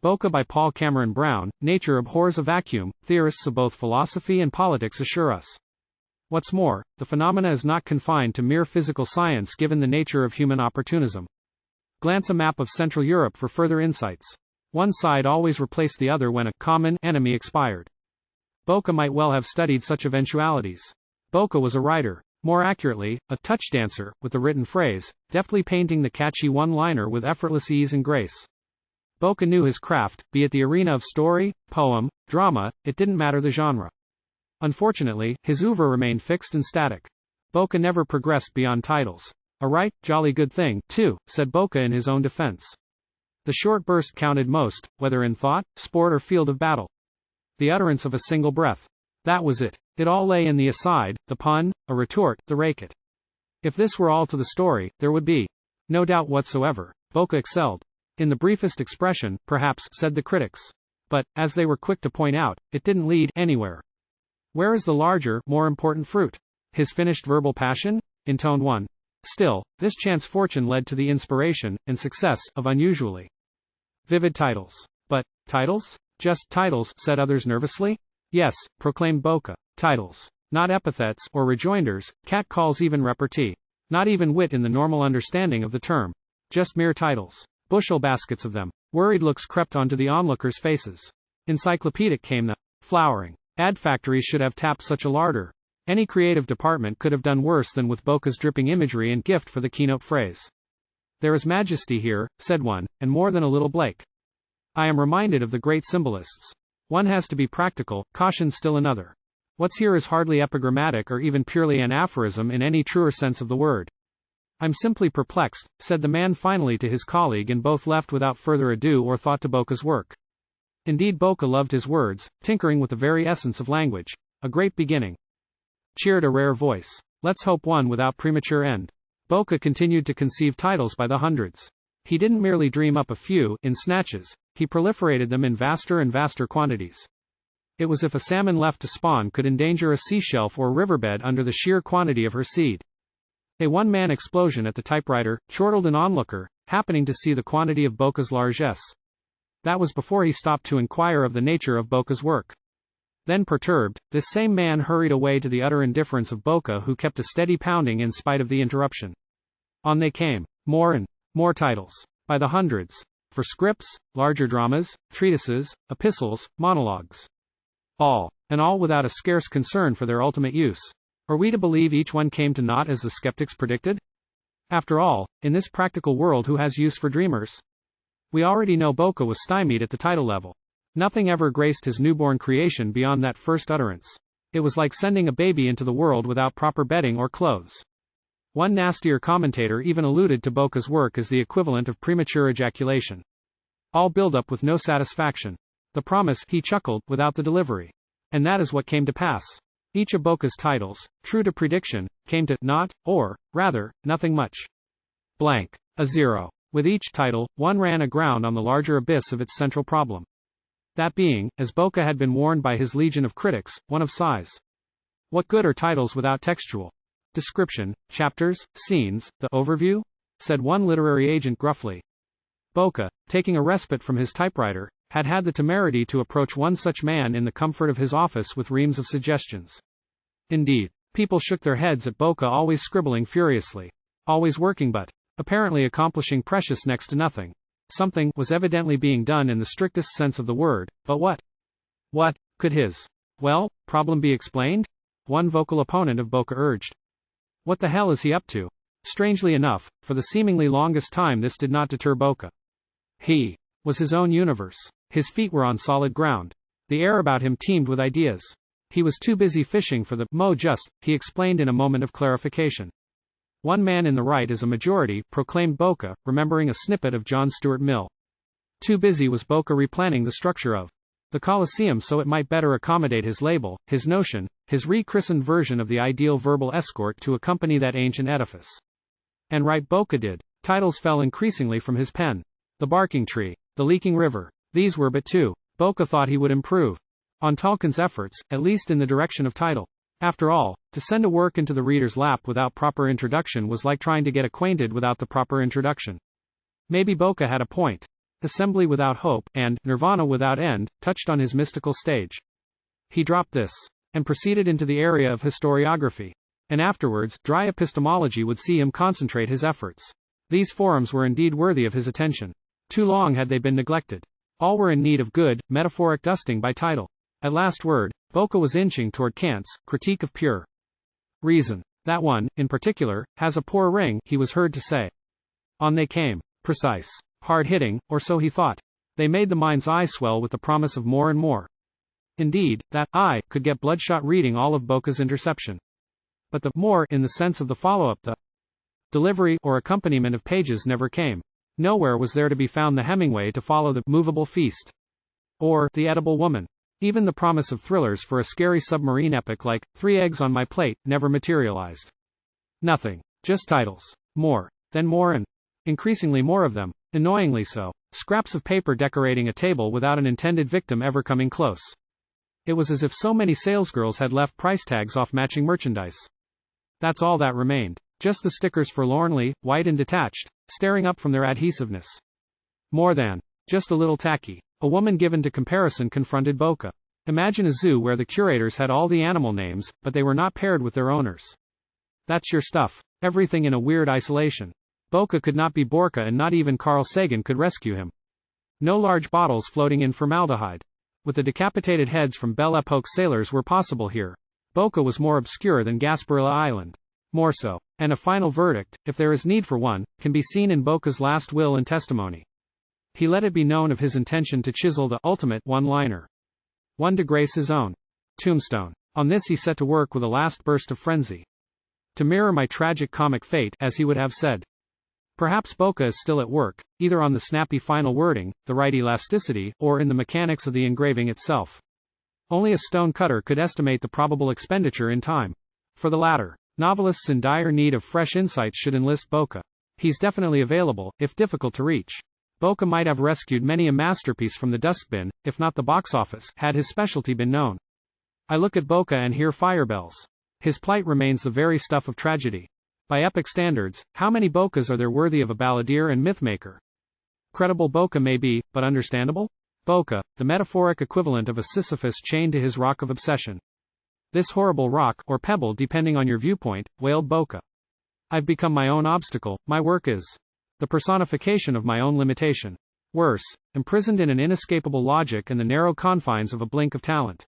Boca by Paul Cameron Brown. Nature abhors a vacuum, theorists of both philosophy and politics assure us. What's more, the phenomena is not confined to mere physical science given the nature of human opportunism. Glance a map of Central Europe for further insights. One side always replaced the other when a common enemy expired. Boca might well have studied such eventualities. Boca was a writer, more accurately, a touch dancer, with the written phrase, deftly painting the catchy one-liner with effortless ease and grace. Boca knew his craft, be it the arena of story, poem, drama, it didn't matter the genre. Unfortunately, his oeuvre remained fixed and static. Boca never progressed beyond titles. A right, jolly good thing, too, said Boca in his own defense. The short burst counted most, whether in thought, sport or field of battle. The utterance of a single breath. That was it. It all lay in the aside, the pun, a retort, the racket. If this were all to the story, there would be no doubt whatsoever. Boca excelled. In the briefest expression, perhaps, said the critics. But, as they were quick to point out, it didn't lead anywhere. Where is the larger, more important fruit? His finished verbal passion? Intoned one. Still, this chance fortune led to the inspiration, and success, of unusually vivid titles. But, titles? Just titles, said others nervously? Yes, proclaimed Boca. Titles. Not epithets, or rejoinders, cat calls even repartee. Not even wit in the normal understanding of the term. Just mere titles. Bushel baskets of them. Worried looks crept onto the onlookers' faces. Encyclopedic came the flowering. Ad factories should have tapped such a larder. Any creative department could have done worse than with Boca's dripping imagery and gift for the keynote phrase. There is majesty here, said one, and more than a little Blake. I am reminded of the great symbolists. One has to be practical, caution still another. What's here is hardly epigrammatic or even purely an aphorism in any truer sense of the word. I'm simply perplexed, said the man finally to his colleague, and both left without further ado or thought to Boca's work. Indeed, Boca loved his words, tinkering with the very essence of language. A great beginning. Cheered a rare voice. Let's hope one without premature end. Boca continued to conceive titles by the hundreds. He didn't merely dream up a few, in snatches, he proliferated them in vaster and vaster quantities. It was if a salmon left to spawn could endanger a seashelf or riverbed under the sheer quantity of her seed. A one-man explosion at the typewriter chortled an onlooker, happening to see the quantity of Boca's largesse. That was before he stopped to inquire of the nature of Boca's work. Then, perturbed, this same man hurried away to the utter indifference of Boca, who kept a steady pounding in spite of the interruption. On they came. More and more titles. By the hundreds. For scripts, larger dramas, treatises, epistles, monologues. All, and all without a scarce concern for their ultimate use. Are we to believe each one came to naught as the skeptics predicted? After all, in this practical world, who has use for dreamers? We already know Boca was stymied at the title level. Nothing ever graced his newborn creation beyond that first utterance. It was like sending a baby into the world without proper bedding or clothes. One nastier commentator even alluded to Boca's work as the equivalent of premature ejaculation. All build-up with no satisfaction. The promise, he chuckled, without the delivery. And that is what came to pass. Each of Boca's titles, true to prediction, came to naught, or, rather, nothing much. Blank. A zero. With each title, one ran aground on the larger abyss of its central problem. That being, as Boca had been warned by his legion of critics, one of size. What good are titles without textual description, chapters, scenes, the overview? Said one literary agent gruffly. Boca, taking a respite from his typewriter, had had the temerity to approach one such man in the comfort of his office with reams of suggestions. Indeed, people shook their heads at Boca, always scribbling furiously. Always working, but apparently accomplishing precious next to nothing. Something was evidently being done in the strictest sense of the word, but what? What could his problem be explained? One vocal opponent of Boca urged. What the hell is he up to? Strangely enough, for the seemingly longest time this did not deter Boca. He was his own universe. His feet were on solid ground. The air about him teemed with ideas. He was too busy fishing for the just, he explained in a moment of clarification. One man in the right is a majority, proclaimed Boca, remembering a snippet of John Stuart Mill. Too busy was Boca replanning the structure of the Colosseum so it might better accommodate his label, his notion, his rechristened version of the ideal verbal escort to accompany that ancient edifice. And right Boca did. Titles fell increasingly from his pen. The barking tree, the leaking river, these were but two. Boca thought he would improve on Tolkien's efforts, at least in the direction of title. After all, to send a work into the reader's lap without proper introduction was like trying to get acquainted without the proper introduction. Maybe Boca had a point. assembly without hope, and nirvana without end, touched on his mystical stage. He dropped this, and proceeded into the area of historiography. And afterwards, dry epistemology would see him concentrate his efforts. These forums were indeed worthy of his attention. Too long had they been neglected. All were in need of good, metaphoric dusting by title. At last word, Boca was inching toward Kant's Critique of Pure Reason. That one, in particular, has a poor ring, he was heard to say. On they came. Precise. Hard-hitting, or so he thought. They made the mind's eye swell with the promise of more and more. Indeed, that eye could get bloodshot reading all of Boca's interception. But the more, in the sense of the follow-up, the delivery or accompaniment of pages never came. Nowhere was there to be found the Hemingway to follow the movable feast. Or the edible woman. Even the promise of thrillers for a scary submarine epic like 3 Eggs on My Plate never materialized. Nothing. Just titles. More. Then more and increasingly more of them. Annoyingly so. Scraps of paper decorating a table without an intended victim ever coming close. It was as if so many salesgirls had left price tags off matching merchandise. That's all that remained. Just the stickers forlornly, white and detached, staring up from their adhesiveness. More than just a little tacky. A woman given to comparison confronted Boca. Imagine a zoo where the curators had all the animal names, but they were not paired with their owners. That's your stuff. Everything in a weird isolation. Boca could not be Borka, and not even Carl Sagan could rescue him. No large bottles floating in formaldehyde. With the decapitated heads from Belle Epoque sailors were possible here. Boca was more obscure than Gasparilla Island. More so. And a final verdict, if there is need for one, can be seen in Boca's last will and testimony. He let it be known of his intention to chisel the ultimate one-liner. One to grace his own tombstone. On this he set to work with a last burst of frenzy. To mirror my tragic comic fate, as he would have said. Perhaps Boca is still at work, either on the snappy final wording, the right elasticity, or in the mechanics of the engraving itself. Only a stone cutter could estimate the probable expenditure in time. For the latter, novelists in dire need of fresh insights should enlist Boca. He's definitely available, if difficult to reach. Boca might have rescued many a masterpiece from the dustbin, if not the box office, had his specialty been known. I look at Boca and hear fire bells. His plight remains the very stuff of tragedy. By epic standards, how many Bocas are there worthy of a balladeer and mythmaker? Credible Boca may be, but understandable? Boca, the metaphoric equivalent of a Sisyphus chained to his rock of obsession. This horrible rock, or pebble depending on your viewpoint, wailed Boca. I've become my own obstacle, my work is the personification of my own limitation. Worse, imprisoned in an inescapable logic and the narrow confines of a blink of talent.